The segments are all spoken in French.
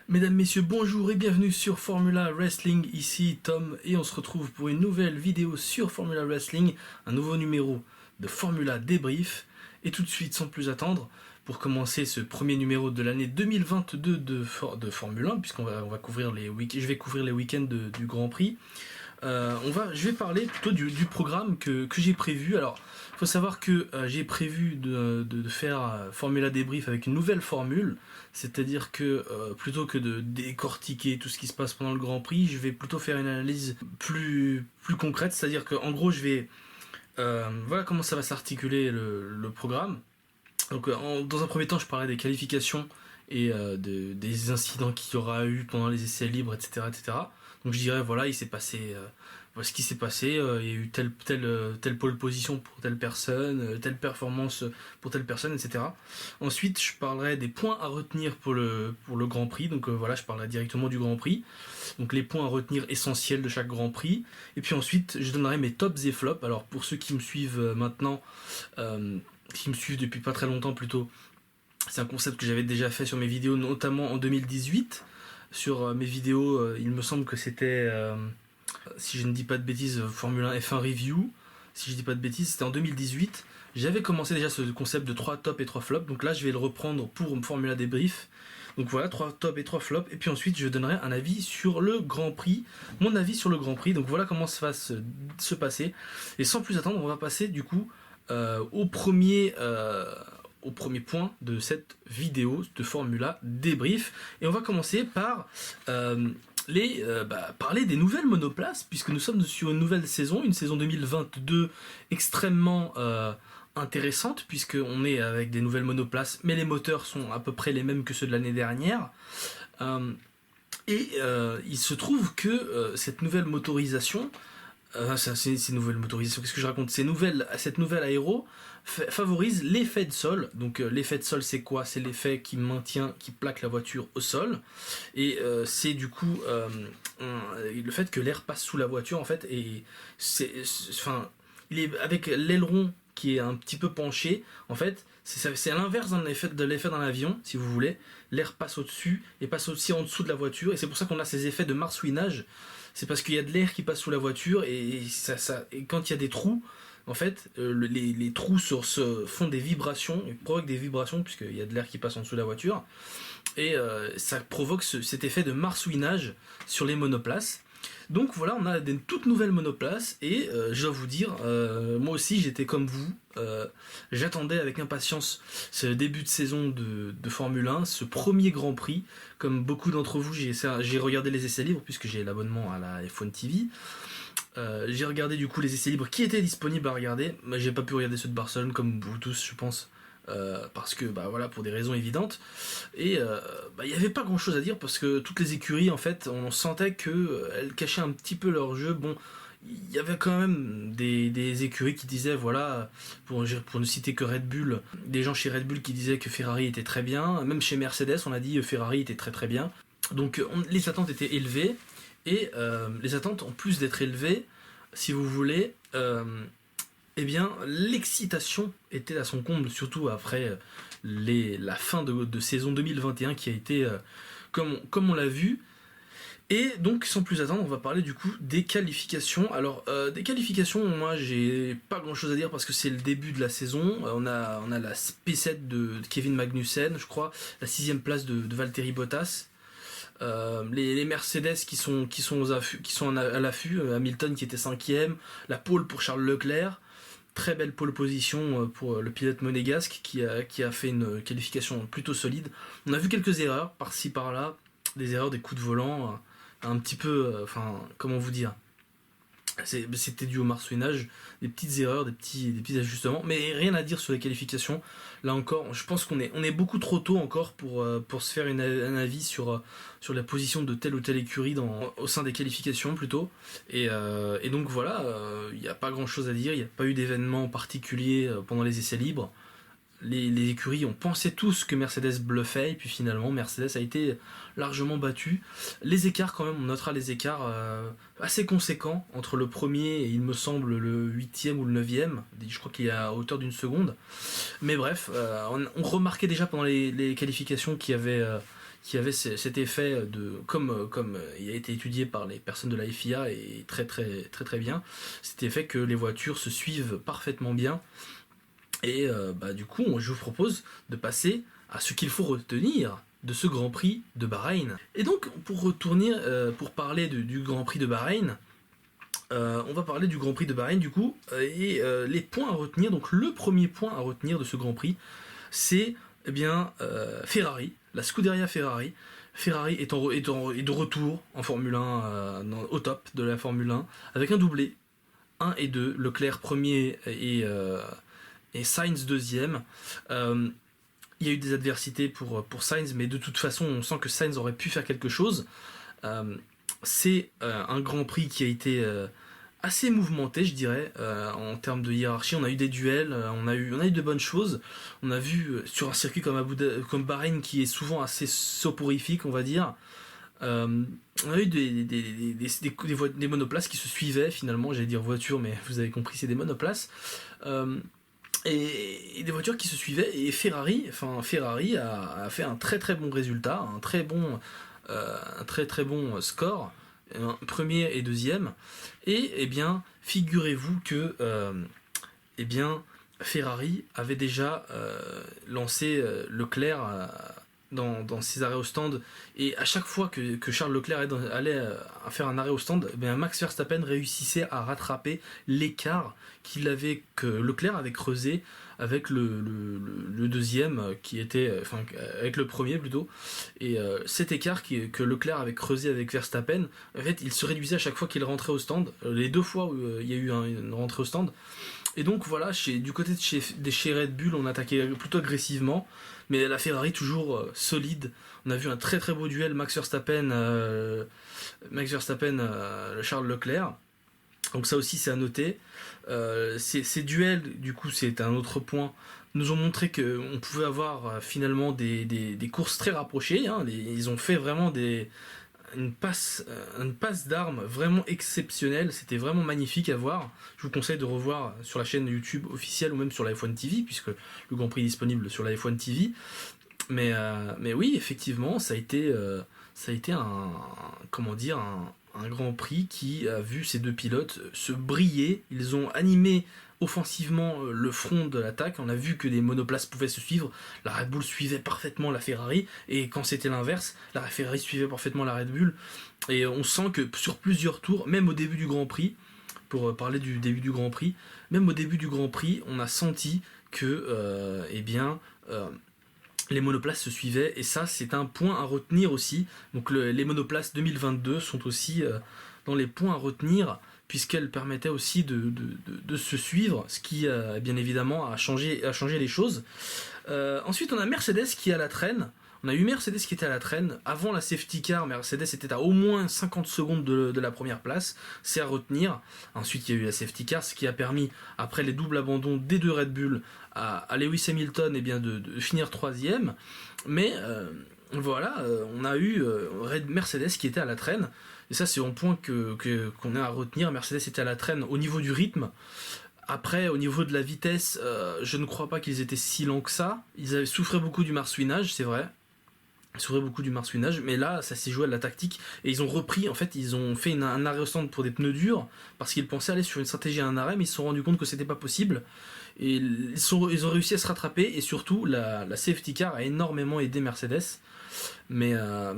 Mesdames, messieurs, bonjour et bienvenue sur Formula Wrestling, ici Tom et on se retrouve pour une nouvelle vidéo sur Formula Wrestling, un nouveau numéro de Formula Débrief. Et tout de suite, sans plus attendre, pour commencer ce premier numéro de l'année 2022 de Formule 1, puisqu'on va couvrir je vais couvrir les week-ends du Grand Prix. Je vais parler plutôt du programme que j'ai prévu. Alors, il faut savoir que j'ai prévu de faire Formula Débrief avec une nouvelle formule, c'est-à-dire que plutôt que de décortiquer tout ce qui se passe pendant le Grand Prix, je vais plutôt faire une analyse plus concrète, c'est-à-dire qu'en gros, je vais voilà comment ça va s'articuler le programme. Donc, dans un premier temps, je parlerai des qualifications et des incidents qu'il y aura eu pendant les essais libres, etc., etc. Donc je dirais, voilà, il s'est passé voilà ce qui s'est passé, il y a eu telle pole position pour telle personne, telle performance pour telle personne, etc. Ensuite, je parlerai des points à retenir pour le Grand Prix. Donc voilà, je parlerai directement du Grand Prix. Donc les points à retenir essentiels de chaque Grand Prix. Et puis ensuite, je donnerai mes tops et flops. Alors pour ceux qui me suivent maintenant, qui me suivent depuis pas très longtemps plutôt, c'est un concept que j'avais déjà fait sur mes vidéos, notamment en 2018. Sur mes vidéos, il me semble que c'était, si je ne dis pas de bêtises, Formule 1 F1 Review. Si je ne dis pas de bêtises, c'était en 2018. J'avais commencé déjà ce concept de 3 tops et 3 flops. Donc là, je vais le reprendre pour Formula Débrief. Donc voilà, 3 tops et 3 flops. Et puis ensuite, je donnerai un avis sur le Grand Prix. Mon avis sur le Grand Prix. Donc voilà comment ça va se passer. Et sans plus attendre, on va passer du coup au premier point de cette vidéo de Formula Débrief. Et on va commencer par parler des nouvelles monoplaces, puisque nous sommes sur une nouvelle saison, une saison 2022 extrêmement intéressante, puisqu'on est avec des nouvelles monoplaces, mais les moteurs sont à peu près les mêmes que ceux de l'année dernière. Il se trouve que cette nouvelle motorisation, qu'est-ce que je raconte, cette nouvelle aéro favorise l'effet de sol. Donc l'effet de sol, c'est quoi? C'est l'effet qui plaque la voiture au sol. Et c'est du coup le fait que l'air passe sous la voiture en fait. Et il est avec l'aileron qui est un petit peu penché. En fait, c'est à l'inverse de l'effet d'un avion, si vous voulez. L'air passe au-dessus et passe aussi en dessous de la voiture. Et c'est pour ça qu'on a ces effets de marsouinage. C'est parce qu'il y a de l'air qui passe sous la voiture et quand il y a des trous, en fait, les trous font des vibrations, ils provoquent des vibrations puisqu'il y a de l'air qui passe en dessous de la voiture et ça provoque cet effet de marsouinage sur les monoplaces. Donc voilà, on a des toutes nouvelles monoplaces et je dois vous dire, moi aussi j'étais comme vous, j'attendais avec impatience ce début de saison de Formule 1, ce premier Grand Prix. Comme beaucoup d'entre vous, j'ai regardé les essais libres puisque j'ai l'abonnement à la F1 TV. J'ai regardé du coup les essais libres qui étaient disponibles à regarder. J'ai pas pu regarder ceux de Barcelone comme vous tous, je pense. Parce que voilà, pour des raisons évidentes. Et il n'y avait pas grand chose à dire parce que toutes les écuries en fait on sentait qu'elles cachaient un petit peu leur jeu. Bon, il y avait quand même des écuries qui disaient voilà, pour ne citer que Red Bull, des gens chez Red Bull qui disaient que Ferrari était très bien, même chez Mercedes on a dit Ferrari était très très bien. Donc les attentes étaient élevées et les attentes en plus d'être élevées, si vous voulez, eh bien, l'excitation était à son comble, surtout après la fin de saison 2021 qui a été, comme on l'a vu. Et donc, sans plus attendre, on va parler du coup des qualifications. Alors, des qualifications, moi, j'ai pas grand-chose à dire parce que c'est le début de la saison. On a la P7 de Kevin Magnussen, je crois, la 6ème place de Valtteri Bottas. Les Mercedes qui sont à l'affût, Hamilton qui était 5ème, la pole pour Charles Leclerc. Très belle pole position pour le pilote monégasque qui a fait une qualification plutôt solide. On a vu quelques erreurs par-ci par-là, des erreurs, des coups de volant, un petit peu, comment vous dire, c'était dû au marsouinage, des petites erreurs, des petits ajustements, mais rien à dire sur les qualifications. Là encore, je pense qu'on est beaucoup trop tôt encore pour se faire un avis sur la position de telle ou telle écurie au sein des qualifications plutôt. Et donc voilà, il n'y a pas grand chose à dire, il n'y a pas eu d'événement particulier pendant les essais libres. les écuries ont pensé tous que Mercedes bluffait, et puis finalement Mercedes a été largement battu. Les écarts quand même, on notera les écarts assez conséquents entre le premier et il me semble le 8e ou le 9e, je crois qu'il est à hauteur d'une seconde. Mais bref, on remarquait déjà pendant les qualifications qu'il y avait cet effet comme il a été étudié par les personnes de la FIA et très très très très bien, cet effet que les voitures se suivent parfaitement bien. Et du coup, je vous propose de passer à ce qu'il faut retenir de ce Grand Prix de Bahreïn. Et donc, pour parler du Grand Prix de Bahreïn, on va parler du Grand Prix de Bahreïn du coup, et les points à retenir. Donc, le premier point à retenir de ce Grand Prix, c'est Ferrari, la Scuderia Ferrari. Ferrari est de retour en Formule 1, au top de la Formule 1, avec un doublé, 1 et 2, Leclerc premier et Sainz deuxième. Il y a eu des adversités pour Sainz, mais de toute façon, on sent que Sainz aurait pu faire quelque chose. C'est un Grand Prix qui a été assez mouvementé, je dirais, en termes de hiérarchie. On a eu des duels, on a eu de bonnes choses. On a vu sur un circuit comme Bahreïn, qui est souvent assez soporifique, on va dire. On a eu des monoplaces qui se suivaient finalement, j'allais dire voitures, mais vous avez compris, c'est des monoplaces. Et des voitures qui se suivaient, et Ferrari a fait un très très bon résultat, un très très bon score, premier et deuxième. Et figurez-vous que Ferrari avait déjà lancé Leclerc dans ses arrêts au stand, et à chaque fois que Charles Leclerc allait faire un arrêt au stand, Max Verstappen réussissait à rattraper l'écart que Leclerc avait creusé avec le deuxième, avec le premier plutôt. Et cet écart que Leclerc avait creusé avec Verstappen, en fait, il se réduisait à chaque fois qu'il rentrait au stand, les deux fois où il y a eu une rentrée au stand. Et donc voilà, du côté de chez Red Bull, on attaquait plutôt agressivement, mais la Ferrari toujours solide. On a vu un très très beau duel Max Verstappen, Charles Leclerc. Donc ça aussi c'est à noter. Ces duels, du coup, c'est un autre point, nous ont montré qu'on pouvait avoir finalement des courses très rapprochées. Ils ont fait vraiment une passe d'armes vraiment exceptionnelle. C'était vraiment magnifique à voir. Je vous conseille de revoir sur la chaîne YouTube officielle ou même sur la F1 TV, puisque le Grand Prix est disponible sur la F1 TV. Mais oui, effectivement, ça a été un Grand Prix qui a vu ces deux pilotes se briller. Ils ont animé offensivement le front de l'attaque. On a vu que les monoplaces pouvaient se suivre. La Red Bull suivait parfaitement la Ferrari, et quand c'était l'inverse, la Ferrari suivait parfaitement la Red Bull. Et on sent que sur plusieurs tours, même au début du Grand Prix, pour parler du début du Grand Prix, même au début du Grand Prix, on a senti que les monoplaces se suivaient, et ça c'est un point à retenir aussi. Donc les monoplaces 2022 sont aussi dans les points à retenir, puisqu'elles permettaient aussi de se suivre, ce qui bien évidemment a changé les choses. Ensuite on a Mercedes qui est à la traîne. On a eu Mercedes qui était à la traîne. Avant la safety car, Mercedes était à au moins 50 secondes de la première place. C'est à retenir. Ensuite, il y a eu la safety car, ce qui a permis, après les doubles abandons des deux Red Bull, à Lewis Hamilton de finir troisième. Mais on a eu Mercedes qui était à la traîne. Et ça, c'est un point qu'on a à retenir. Mercedes était à la traîne au niveau du rythme. Après, au niveau de la vitesse, je ne crois pas qu'ils étaient si lents que ça. Ils avaient souffert beaucoup du marsouinage, c'est vrai. Ils souffraient beaucoup du marsouinage, mais là, ça s'est joué à la tactique. Et ils ont repris, en fait, ils ont fait un arrêt au stand pour des pneus durs, parce qu'ils pensaient aller sur une stratégie à un arrêt, mais ils se sont rendus compte que c'était pas possible. Et ils ont réussi à se rattraper, et surtout, la safety car a énormément aidé Mercedes. Mais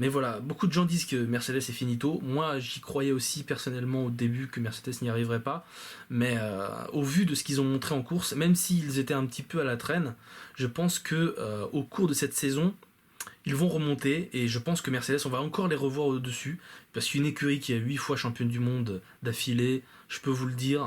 voilà, beaucoup de gens disent que Mercedes est finito. Moi, j'y croyais aussi personnellement au début que Mercedes n'y arriverait pas. Mais au vu de ce qu'ils ont montré en course, même s'ils étaient un petit peu à la traîne, je pense que au cours de cette saison, ils vont remonter, et je pense que Mercedes, on va encore les revoir au-dessus, parce qu'une écurie qui a 8 fois championne du monde d'affilée, je peux vous le dire,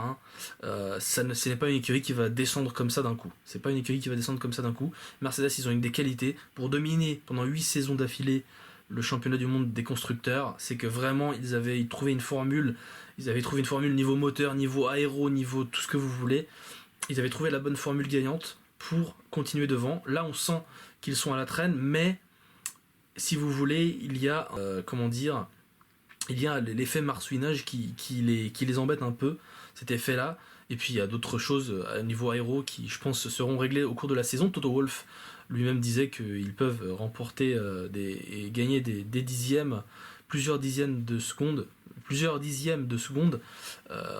ce n'est pas une écurie qui va descendre comme ça d'un coup. C'est pas une écurie qui va descendre comme ça d'un coup. Mercedes, ils ont eu des qualités pour dominer pendant 8 saisons d'affilée le championnat du monde des constructeurs. C'est que vraiment, ils avaient trouvé une formule. Ils avaient trouvé une formule niveau moteur, niveau aéro, niveau tout ce que vous voulez. Ils avaient trouvé la bonne formule gagnante. pour continuer devant. Là, on sent qu'ils sont à la traîne, mais si vous voulez, il y a, il y a l'effet marsouinage qui les embête un peu, cet effet-là. Et puis il y a d'autres choses à niveau aéro qui, je pense, seront réglées au cours de la saison. Toto Wolff lui-même disait qu'ils peuvent remporter et gagner des dixièmes, plusieurs dixièmes de secondes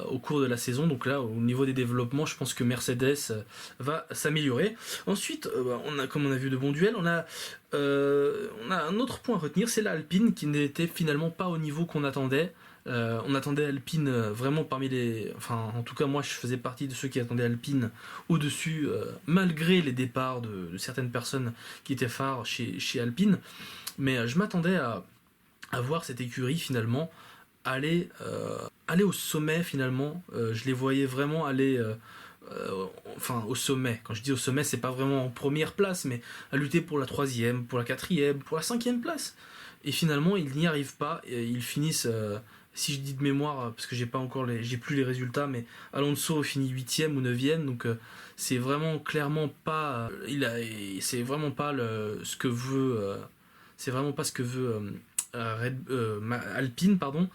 au cours de la saison. Donc là, au niveau des développements, je pense que Mercedes va s'améliorer. Ensuite, comme on a vu de bons duels, on a un autre point à retenir, c'est l'Alpine qui n'était finalement pas au niveau qu'on attendait. On attendait Alpine vraiment parmi les... Enfin, en tout cas, moi, je faisais partie de ceux qui attendaient Alpine au-dessus, malgré les départs de certaines personnes qui étaient phares chez Alpine. Mais je m'attendais à voir cette écurie, finalement, aller au sommet, finalement. Je les voyais vraiment aller... au sommet. Quand je dis au sommet, c'est pas vraiment en première place, mais à lutter pour la 3e, pour la 4e, pour la 5e place. Et finalement, ils n'y arrivent pas. Et ils finissent... si je dis de mémoire, parce que j'ai plus les résultats, mais Alonso finit 8e ou 9e, donc c'est vraiment clairement pas, c'est vraiment pas ce que veut, Alpine, pardon.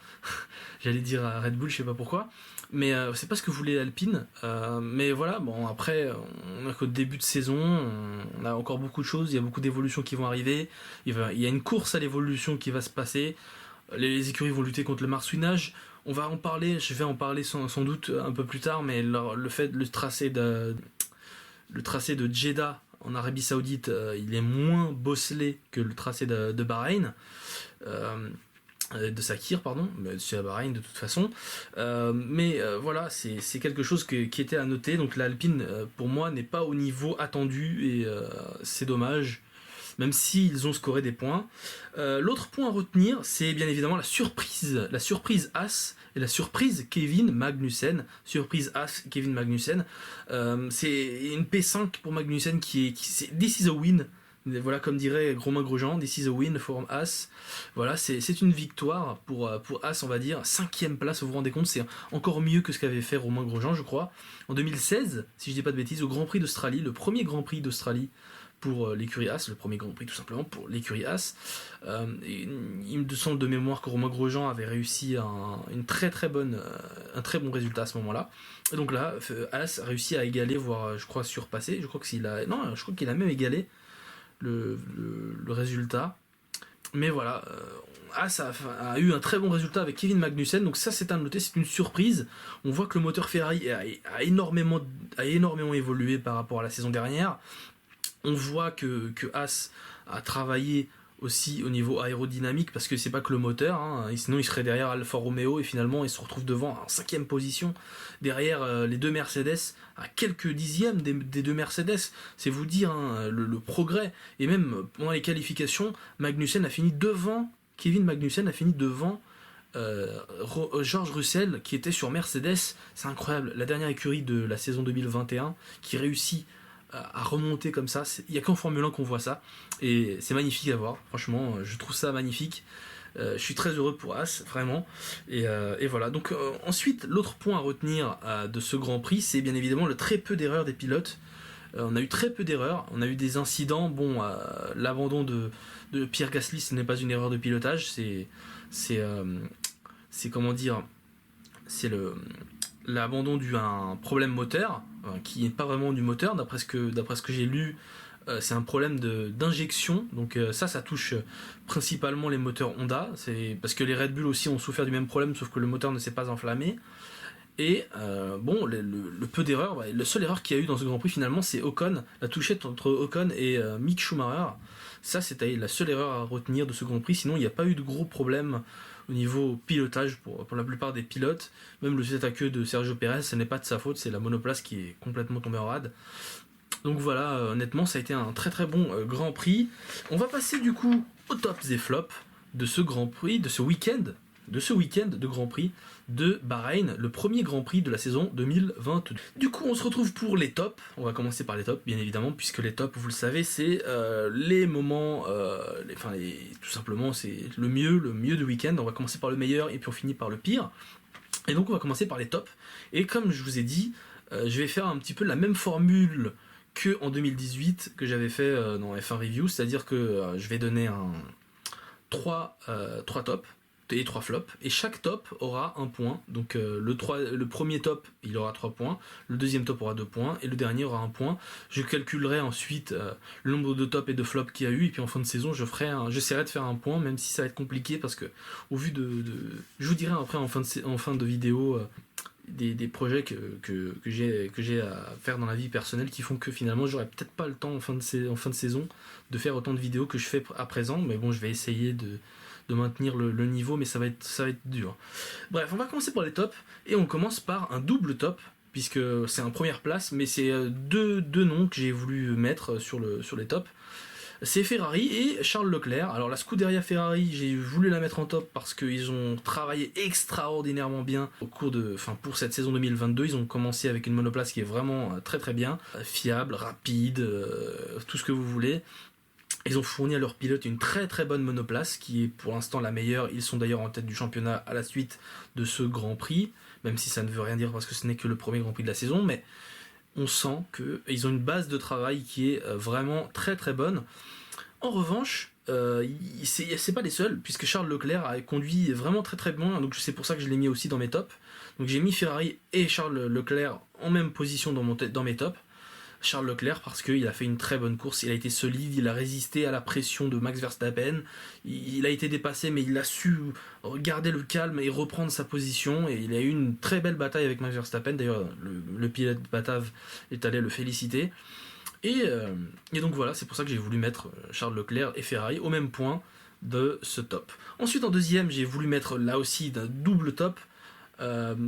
J'allais dire Red Bull, je sais pas pourquoi, mais c'est pas ce que voulait Alpine. Mais voilà, bon, après, on a qu'au début de saison, on a encore beaucoup de choses, il y a beaucoup d'évolutions qui vont arriver, il y a une course à l'évolution qui va se passer. Les écuries vont lutter contre le marsouinage. Je vais en parler sans doute un peu plus tard, mais le tracé de Jeddah en Arabie Saoudite, il est moins bosselé que le tracé de Bahreïn, de Sakir, pardon, mais c'est à Bahreïn de toute façon. Voilà, c'est quelque chose qui était à noter. Donc l'Alpine, pour moi, n'est pas au niveau attendu et c'est dommage, même s'ils ont scoré des points. L'autre point à retenir, c'est bien évidemment la surprise As et la surprise Kevin Magnussen. Surprise As, Kevin Magnussen. C'est une P5 pour Magnussen c'est This is a win. Voilà, comme dirait Romain Grosjean, This is a win for As. Voilà, c'est une victoire pour As, on va dire. 5e place, vous vous rendez compte, c'est encore mieux que ce qu'avait fait Romain Grosjean, je crois. En 2016, si je dis pas de bêtises, au Grand Prix d'Australie, le premier Grand Prix d'Australie pour l'écurie As, le premier Grand Prix tout simplement pour l'écurie As. Il me semble de mémoire que Romain Grosjean avait réussi un très bon résultat à ce moment-là. Et donc là, As a réussi à égaler, voire je crois surpasser. Je crois qu'il a même égalé le résultat. Mais voilà, As a eu un très bon résultat avec Kevin Magnussen, donc ça c'est à noter, c'est une surprise. On voit que le moteur Ferrari a énormément évolué par rapport à la saison dernière. On voit que As a travaillé aussi au niveau aérodynamique, parce que c'est pas que le moteur, hein, sinon il serait derrière Alfa Romeo et finalement il se retrouve devant en 5e position, derrière les deux Mercedes, à quelques dixièmes des deux Mercedes. C'est vous dire le progrès. Et même pendant les qualifications, Kevin Magnussen a fini devant George Russell qui était sur Mercedes. C'est incroyable, la dernière écurie de la saison 2021 qui réussit à remonter comme ça. Il n'y a qu'en Formule 1 qu'on voit ça, et c'est magnifique à voir, franchement, je trouve ça magnifique. Je suis très heureux pour As, vraiment, et voilà. Donc ensuite, l'autre point à retenir de ce Grand Prix, c'est bien évidemment le très peu d'erreurs des pilotes. On a eu très peu d'erreurs, on a eu des incidents. Bon, l'abandon de Pierre Gasly, ce n'est pas une erreur de pilotage, c'est comment dire, c'est l'abandon dû à un problème moteur, qui n'est pas vraiment du moteur, d'après ce que j'ai lu. C'est un problème d'injection, donc ça touche principalement les moteurs Honda. C'est parce que les Red Bull aussi ont souffert du même problème, sauf que le moteur ne s'est pas enflammé. Et le peu d'erreurs, la seule erreur qu'il y a eu dans ce Grand Prix finalement, c'est Ocon, la touchette entre Ocon et Mick Schumacher. Ça, c'était la seule erreur à retenir de ce Grand Prix. Sinon, il n'y a pas eu de gros problèmes au niveau pilotage pour la plupart des pilotes. Même le tête à queue de Sergio Pérez, ce n'est pas de sa faute, c'est la monoplace qui est complètement tombée en rade. Donc voilà, honnêtement, ça a été un très très bon Grand Prix. On va passer du coup aux tops et flops de ce Grand Prix, de ce week-end de Grand Prix de Bahreïn, le premier Grand Prix de la saison 2022. Du coup, on se retrouve pour les tops. On va commencer par les tops, bien évidemment, puisque les tops, vous le savez, c'est les moments, tout simplement, c'est le mieux du week-end. On va commencer par le meilleur et puis on finit par le pire. Et donc, on va commencer par les tops. Et comme je vous ai dit, je vais faire un petit peu la même formule que en 2018 que j'avais fait dans F1 Review, c'est-à-dire que je vais donner 3 tops et 3 flops, et chaque top aura un point. Donc le premier top il aura 3 points, le deuxième top aura 2 points, et le dernier aura 1 point. Je calculerai ensuite le nombre de tops et de flops qu'il y a eu, et puis en fin de saison j'essaierai de faire un point, même si ça va être compliqué, parce que au vu je vous dirai après en fin de vidéo des projets que j'ai à faire dans la vie personnelle, qui font que finalement j'aurai peut-être pas le temps en fin de saison de faire autant de vidéos que je fais à présent, mais bon, je vais essayer de maintenir le niveau, mais ça va être dur. Bref, on va commencer par les tops, et on commence par un double top, puisque c'est en première place, mais c'est deux noms que j'ai voulu mettre sur les tops. C'est Ferrari et Charles Leclerc. Alors la Scuderia Ferrari, j'ai voulu la mettre en top parce qu'ils ont travaillé extraordinairement bien pour cette saison 2022. Ils ont commencé avec une monoplace qui est vraiment très très bien, fiable, rapide, tout ce que vous voulez. Ils ont fourni à leurs pilotes une très très bonne monoplace qui est pour l'instant la meilleure. Ils sont d'ailleurs en tête du championnat à la suite de ce Grand Prix, même si ça ne veut rien dire parce que ce n'est que le premier Grand Prix de la saison, mais on sent qu'ils ont une base de travail qui est vraiment très très bonne. En revanche, c'est pas les seuls, puisque Charles Leclerc a conduit vraiment très très bien, donc c'est pour ça que je l'ai mis aussi dans mes tops. Donc j'ai mis Ferrari et Charles Leclerc en même position dans mes tops. Charles Leclerc parce qu'il a fait une très bonne course, il a été solide, il a résisté à la pression de Max Verstappen, il a été dépassé mais il a su garder le calme et reprendre sa position, et il a eu une très belle bataille avec Max Verstappen. D'ailleurs le pilote batave est allé le féliciter, et donc voilà, c'est pour ça que j'ai voulu mettre Charles Leclerc et Ferrari au même point de ce top. Ensuite en deuxième, j'ai voulu mettre là aussi d'un double top.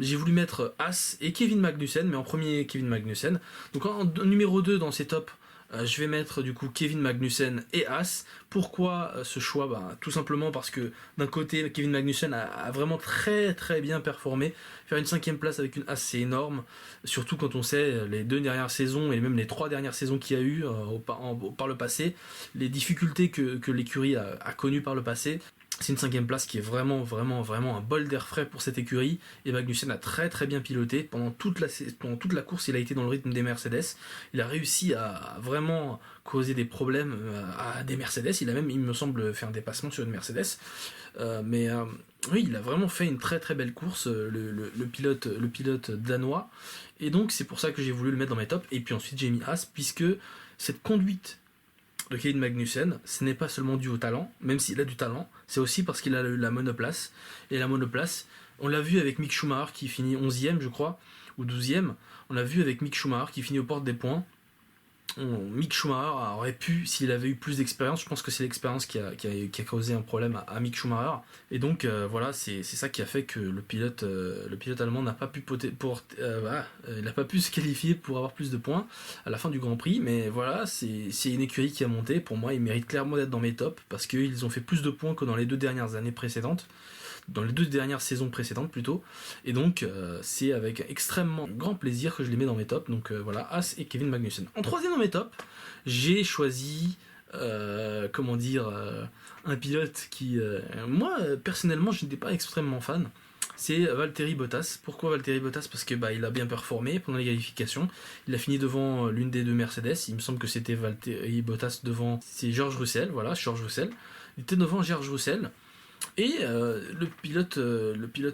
J'ai voulu mettre Haas et Kevin Magnussen, mais en premier Kevin Magnussen. Donc en numéro 2 dans ces tops, je vais mettre du coup Kevin Magnussen et Haas. Pourquoi ce choix? Tout simplement parce que d'un côté Kevin Magnussen a vraiment très très bien performé. Faire une 5ème place avec une Haas, c'est énorme, surtout quand on sait les 2 dernières saisons et même les 3 dernières saisons qu'il y a eu par le passé, les difficultés que l'écurie a connues par le passé. C'est une 5ème place qui est vraiment, vraiment, vraiment un bol d'air frais pour cette écurie. Et Magnussen a très très bien piloté. Pendant toute la course, il a été dans le rythme des Mercedes. Il a réussi à vraiment causer des problèmes à des Mercedes. Il a même, il me semble, fait un dépassement sur une Mercedes. Oui, il a vraiment fait une très très belle course, le pilote danois. Et donc c'est pour ça que j'ai voulu le mettre dans mes tops. Et puis ensuite j'ai mis Haas, puisque cette conduite de Kevin Magnussen, ce n'est pas seulement dû au talent, même s'il a du talent, c'est aussi parce qu'il a eu la monoplace. Et la monoplace, on l'a vu avec Mick Schumacher qui finit 11ème, je crois, ou 12ème. On l'a vu avec Mick Schumacher qui finit aux portes des points. Mick Schumacher aurait pu, s'il avait eu plus d'expérience, je pense que c'est l'expérience qui a causé un problème à Mick Schumacher. Et donc voilà, c'est ça qui a fait que le pilote allemand n'a pas pu il n'a pas pu se qualifier pour avoir plus de points à la fin du Grand Prix. Mais voilà, c'est une écurie qui a monté. Pour moi, ils méritent clairement d'être dans mes tops parce qu'ils ont fait plus de points que dans les 2 dernières années précédentes. Dans les 2 dernières saisons précédentes plutôt, et donc c'est avec extrêmement grand plaisir que je les mets dans mes tops. Donc voilà, Haas et Kevin Magnussen. En troisième dans mes tops, j'ai choisi un pilote qui moi personnellement je n'étais pas extrêmement fan. C'est Valtteri Bottas. Pourquoi Valtteri Bottas? Parce que il a bien performé pendant les qualifications. Il a fini devant l'une des 2 Mercedes. Il me semble que c'était Valtteri Bottas devant, c'est George Russell. Voilà, George Russell. Il était devant George Russell. Et le pilote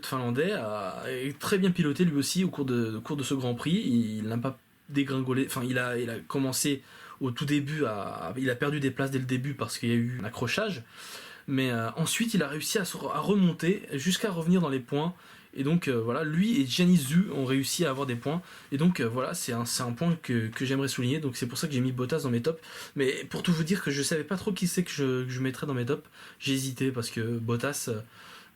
finlandais a très bien piloté lui aussi au cours de ce Grand Prix. Il n'a pas dégringolé. Enfin, il a commencé au tout début il a perdu des places dès le début parce qu'il y a eu un accrochage. Mais ensuite, il a réussi à remonter jusqu'à revenir dans les points. Et donc voilà, lui et Gianni Zhu ont réussi à avoir des points. Et donc voilà, c'est un point que j'aimerais souligner. Donc c'est pour ça que j'ai mis Bottas dans mes tops. Mais pour tout vous dire que je savais pas trop qui c'est que je mettrais dans mes tops. J'ai hésité parce que Bottas,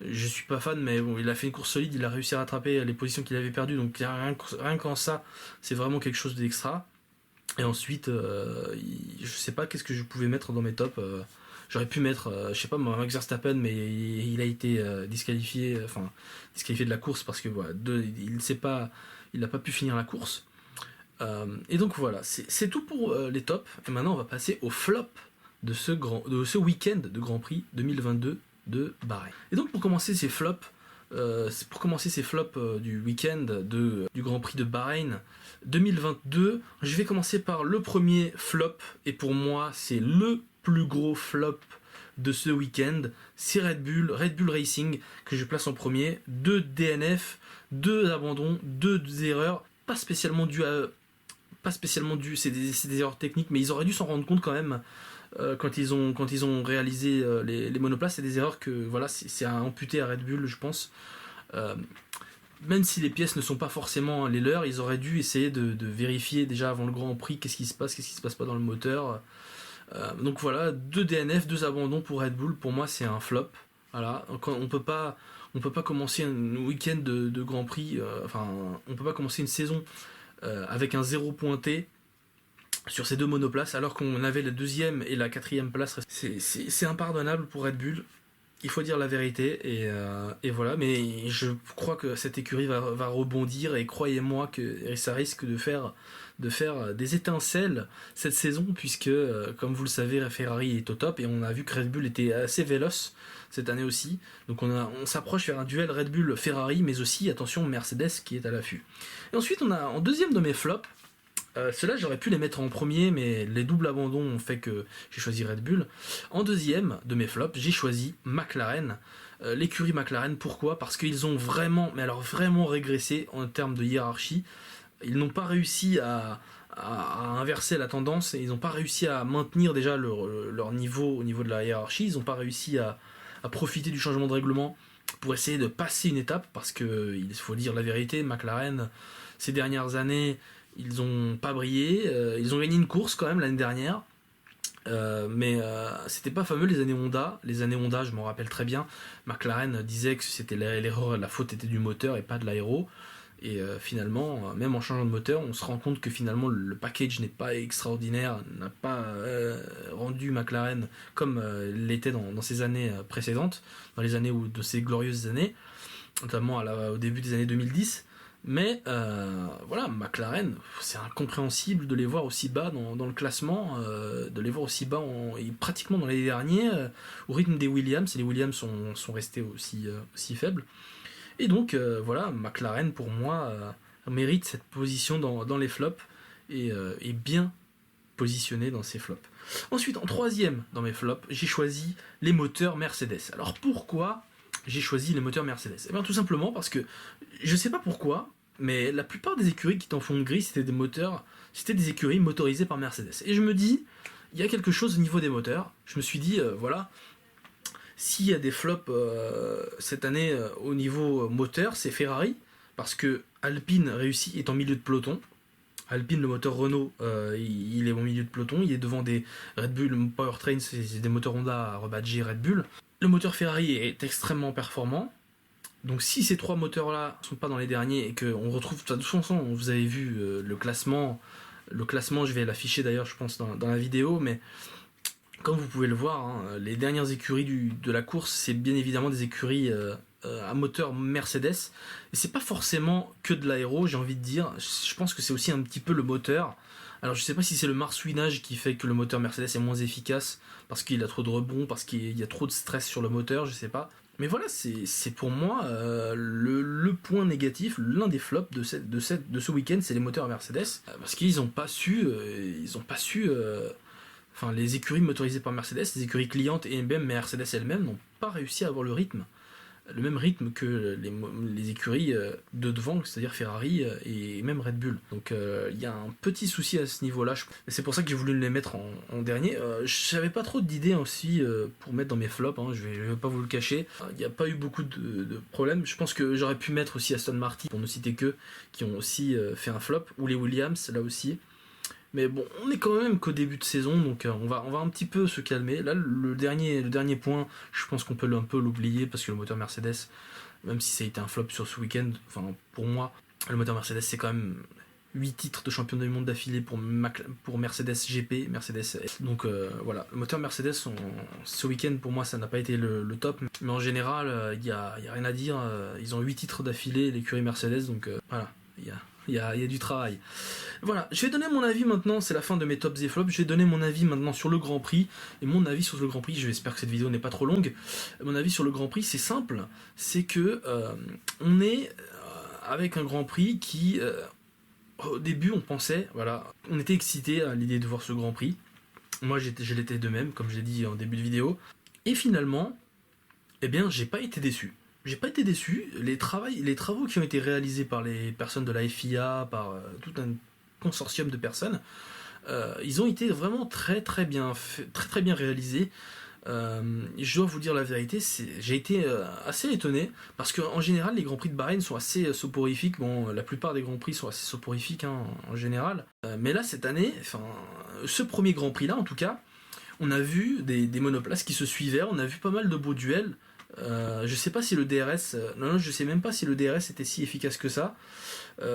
je suis pas fan, mais bon, il a fait une course solide. Il a réussi à rattraper les positions qu'il avait perdues. Donc rien qu'en ça, c'est vraiment quelque chose d'extra. Et ensuite, je sais pas qu'est-ce que je pouvais mettre dans mes tops. J'aurais pu mettre, je sais pas, Max Verstappen, mais il a été disqualifié de la course parce que voilà, il n'a pas pu finir la course. Et donc voilà, c'est tout pour les tops. Et maintenant, on va passer au flop de ce week-end de Grand Prix 2022 de Bahreïn. Et donc pour commencer ces flops, C'est pour commencer ces flops du week-end du Grand Prix de Bahreïn 2022. Je vais commencer par le premier flop, et pour moi c'est le plus gros flop de ce week-end, c'est Red Bull Racing que je place en premier. 2 DNF, 2 abandons, 2 erreurs, pas spécialement dues c'est des erreurs techniques, mais ils auraient dû s'en rendre compte quand même quand ils ont réalisé les monoplaces. C'est des erreurs que voilà, c'est à amputer à Red Bull, je pense. Même si les pièces ne sont pas forcément les leurs, ils auraient dû essayer de vérifier déjà avant le Grand Prix qu'est-ce qui se passe pas dans le moteur. Donc voilà, 2 DNF, 2 abandons pour Red Bull. Pour moi, c'est un flop. Voilà, on peut pas commencer un week-end de Grand Prix. On peut pas commencer une saison avec un 0 pointé sur ces 2 monoplaces, alors qu'on avait la 2e et la 4e place. C'est impardonnable pour Red Bull. Il faut dire la vérité, et voilà. Mais je crois que cette écurie va rebondir, et croyez-moi que ça risque de faire des étincelles cette saison, puisque comme vous le savez, Ferrari est au top, et on a vu que Red Bull était assez véloce cette année aussi. Donc on s'approche vers un duel Red Bull-Ferrari, mais aussi, attention, Mercedes qui est à l'affût. Et ensuite on a en deuxième de mes flops, ceux-là j'aurais pu les mettre en premier, mais les doubles abandons ont fait que j'ai choisi Red Bull. En deuxième de mes flops, j'ai choisi McLaren. L'écurie McLaren, pourquoi ? Parce qu'ils ont vraiment régressé en termes de hiérarchie. Ils n'ont pas réussi à inverser la tendance, et ils n'ont pas réussi à maintenir déjà leur niveau au niveau de la hiérarchie. Ils n'ont pas réussi à profiter du changement de règlement pour essayer de passer une étape, parce qu'il faut dire la vérité, McLaren, ces dernières années, ils n'ont pas brillé. Ils ont gagné une course quand même l'année dernière, mais c'était pas fameux les années Honda. Les années Honda, je m'en rappelle très bien, McLaren disait que c'était l'erreur, la faute était du moteur et pas de l'aéro. Et finalement, même en changeant de moteur, on se rend compte que finalement le package n'est pas extraordinaire, n'a pas rendu McLaren comme l'était dans ces années précédentes, dans les années de ces glorieuses années, notamment au début des années 2010. Mais voilà, McLaren, c'est incompréhensible de les voir aussi bas dans le classement, de les voir aussi bas pratiquement dans l'année dernière, au rythme des Williams, et les Williams sont restés aussi faibles. Et donc voilà, McLaren pour moi mérite cette position dans les flops, et est bien positionné dans ces flops. Ensuite, en troisième dans mes flops, j'ai choisi les moteurs Mercedes. Alors pourquoi j'ai choisi les moteurs Mercedes ? Eh bien tout simplement parce que, je sais pas pourquoi, mais la plupart des écuries qui t'en font gris, c'était des écuries motorisées par Mercedes. Et je me dis, il y a quelque chose au niveau des moteurs. Je me suis dit, voilà, s'il y a des flops cette année au niveau moteur, c'est Ferrari, parce que Alpine est en milieu de peloton. Alpine, le moteur Renault, il est au milieu de peloton, il est devant des Red Bull Powertrain, c'est des moteurs Honda rebadgés Red Bull. Le moteur Ferrari est extrêmement performant. Donc si ces 3 moteurs-là ne sont pas dans les derniers, et qu'on retrouve, de toute façon, vous avez vu le classement, je vais l'afficher d'ailleurs, je pense, dans la vidéo, mais comme vous pouvez le voir, hein, les dernières écuries de la course, c'est bien évidemment des écuries à moteur Mercedes, et c'est pas forcément que de l'aéro, j'ai envie de dire. Je pense que c'est aussi un petit peu le moteur. Alors je sais pas si c'est le marsouinage qui fait que le moteur Mercedes est moins efficace, parce qu'il a trop de rebonds, parce qu'il y a trop de stress sur le moteur, je sais pas. Mais voilà, c'est pour moi le point négatif, l'un des flops de ce week-end, c'est les moteurs Mercedes, parce qu'ils n'ont pas su, enfin les écuries motorisées par Mercedes, les écuries clientes et même Mercedes elles-mêmes n'ont pas réussi à avoir le même rythme que les écuries de devant, c'est-à-dire Ferrari et même Red Bull. Donc il y a un petit souci à ce niveau-là. C'est pour ça que j'ai voulu les mettre en dernier. Je n'avais pas trop d'idées aussi pour mettre dans mes flops, hein, je vais pas vous le cacher. Il n'y a pas eu beaucoup de problèmes. Je pense que j'aurais pu mettre aussi Aston Martin, pour ne citer que, qui ont aussi fait un flop, ou les Williams, là aussi. Mais bon, on est quand même qu'au début de saison, donc on va un petit peu se calmer. Là, le dernier point, je pense qu'on peut un peu l'oublier, parce que le moteur Mercedes, même si ça a été un flop sur ce week-end, enfin pour moi, le moteur Mercedes, c'est quand même 8 titres de championnat du monde d'affilée pour Mercedes GP, Mercedes S. Donc voilà, le moteur Mercedes, ce week-end, pour moi, ça n'a pas été le top. Mais en général, il y a rien à dire. Ils ont 8 titres d'affilée, l'écurie Mercedes, donc voilà, il il y a du travail. Voilà, je vais donner mon avis maintenant, c'est la fin de mes tops et flops, je vais donner mon avis maintenant sur le Grand Prix, et mon avis sur le Grand Prix, j'espère que cette vidéo n'est pas trop longue, mon avis sur le Grand Prix c'est simple, c'est que on est avec un Grand Prix qui, au début on pensait, voilà, on était excité à l'idée de voir ce Grand Prix, moi je l'étais de même, comme je l'ai dit en début de vidéo, et finalement, eh bien j'ai pas été déçu. J'ai pas été déçu, les travaux qui ont été réalisés par les personnes de la FIA, par tout un consortium de personnes, ils ont été vraiment très bien réalisés. Je dois vous dire la vérité, j'ai été assez étonné, parce qu'en général les Grands Prix de Bahreïn sont assez soporifiques, bon la plupart des Grands Prix sont assez soporifiques hein, en général, mais là cette année, enfin ce premier Grand Prix là en tout cas, on a vu des monoplaces qui se suivaient, on a vu pas mal de beaux duels. Je sais pas si le DRS, non, je sais même pas si le DRS était si efficace que ça.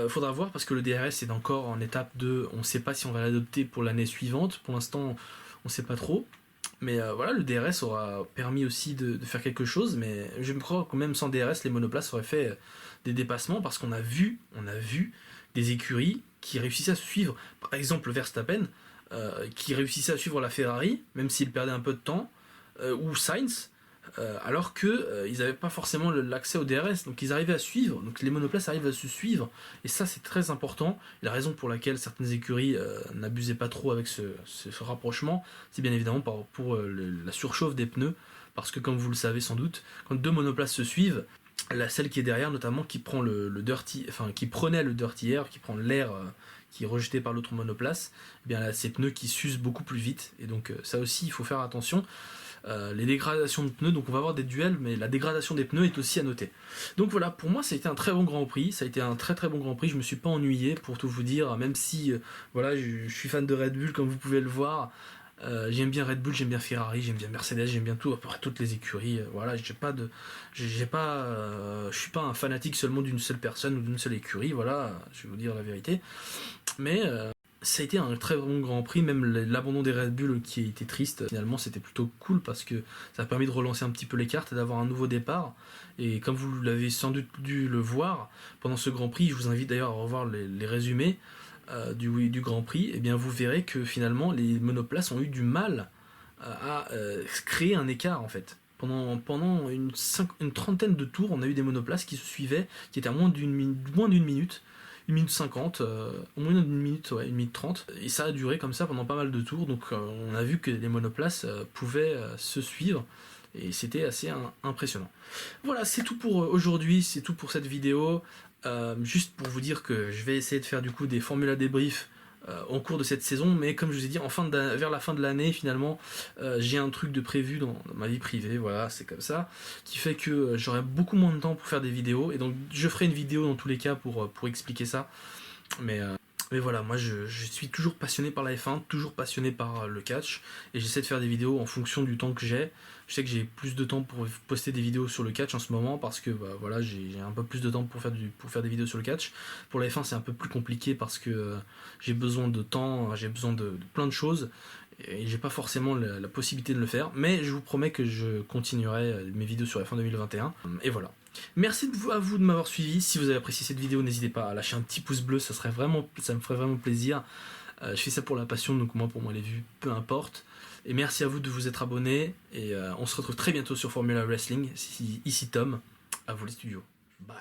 Faudra voir parce que le DRS est encore en étape 2, on sait pas si on va l'adopter pour l'année suivante, pour l'instant on sait pas trop. Mais voilà, le DRS aura permis aussi de faire quelque chose, mais je me crois que même sans DRS, les monoplaces auraient fait des dépassements parce qu'on a vu des écuries qui réussissaient à se suivre. Par exemple Verstappen, qui réussissait à suivre la Ferrari, même s'il perdait un peu de temps, ou Sainz, alors qu'ils n'avaient pas forcément l'accès au DRS, donc ils arrivaient à suivre, donc les monoplaces arrivent à se suivre, et ça c'est très important. Et la raison pour laquelle certaines écuries n'abusaient pas trop avec ce rapprochement, c'est bien évidemment pour la surchauffe des pneus, parce que comme vous le savez sans doute, quand deux monoplaces se suivent, celle qui est derrière notamment qui prend qui prenait le dirty air, qui prend l'air qui est rejeté par l'autre monoplace, eh bien là, ces pneus qui s'usent beaucoup plus vite, et donc ça aussi il faut faire attention. Les dégradations de pneus, donc on va avoir des duels, mais la dégradation des pneus est aussi à noter. Donc voilà, pour moi ça a été un très bon Grand Prix, ça a été un très bon Grand Prix, je me suis pas ennuyé pour tout vous dire, même si voilà, je suis fan de Red Bull comme vous pouvez le voir. J'aime bien Red Bull, j'aime bien Ferrari, j'aime bien Mercedes, j'aime bien tout, à peu près toutes les écuries. Voilà, je suis pas un fanatique seulement d'une seule personne ou d'une seule écurie. Voilà, je vais vous dire la vérité. Mais ça a été un très bon Grand Prix, même l'abandon des Red Bull qui était triste. Finalement, c'était plutôt cool parce que ça a permis de relancer un petit peu les cartes et d'avoir un nouveau départ. Et comme vous l'avez sans doute dû le voir pendant ce Grand Prix, je vous invite d'ailleurs à revoir les résumés. Du Grand Prix, et eh bien vous verrez que finalement les monoplaces ont eu du mal à créer un écart en fait. Pendant une trentaine de tours, on a eu des monoplaces qui se suivaient, qui étaient à moins d'une minute, 1 minute 50, au moins d'une minute, ouais, 1 minute 30, et ça a duré comme ça pendant pas mal de tours, donc on a vu que les monoplaces pouvaient se suivre, et c'était assez impressionnant. Voilà, c'est tout pour aujourd'hui, c'est tout pour cette vidéo. Juste pour vous dire que je vais essayer de faire du coup des Formula débriefs au cours de cette saison, mais comme je vous ai dit, vers la fin de l'année finalement, j'ai un truc de prévu dans ma vie privée, voilà, c'est comme ça, qui fait que j'aurai beaucoup moins de temps pour faire des vidéos, et donc je ferai une vidéo dans tous les cas pour expliquer ça, mais voilà, moi je suis toujours passionné par la F1, toujours passionné par le catch, et j'essaie de faire des vidéos en fonction du temps que j'ai. Je sais que j'ai plus de temps pour poster des vidéos sur le catch en ce moment parce que voilà, j'ai un peu plus de temps pour faire des vidéos sur le catch. Pour la F1 c'est un peu plus compliqué parce que j'ai besoin de temps, j'ai besoin de plein de choses et j'ai pas forcément la possibilité de le faire, mais je vous promets que je continuerai mes vidéos sur F1 2021 et voilà. Merci à vous de m'avoir suivi. Si vous avez apprécié cette vidéo, n'hésitez pas à lâcher un petit pouce bleu, ça me ferait vraiment plaisir. Je fais ça pour la passion, donc pour moi les vues, peu importe. Et merci à vous de vous être abonnés. Et on se retrouve très bientôt sur Formula Wrestling. Ici Tom, à vous les studios. Bye.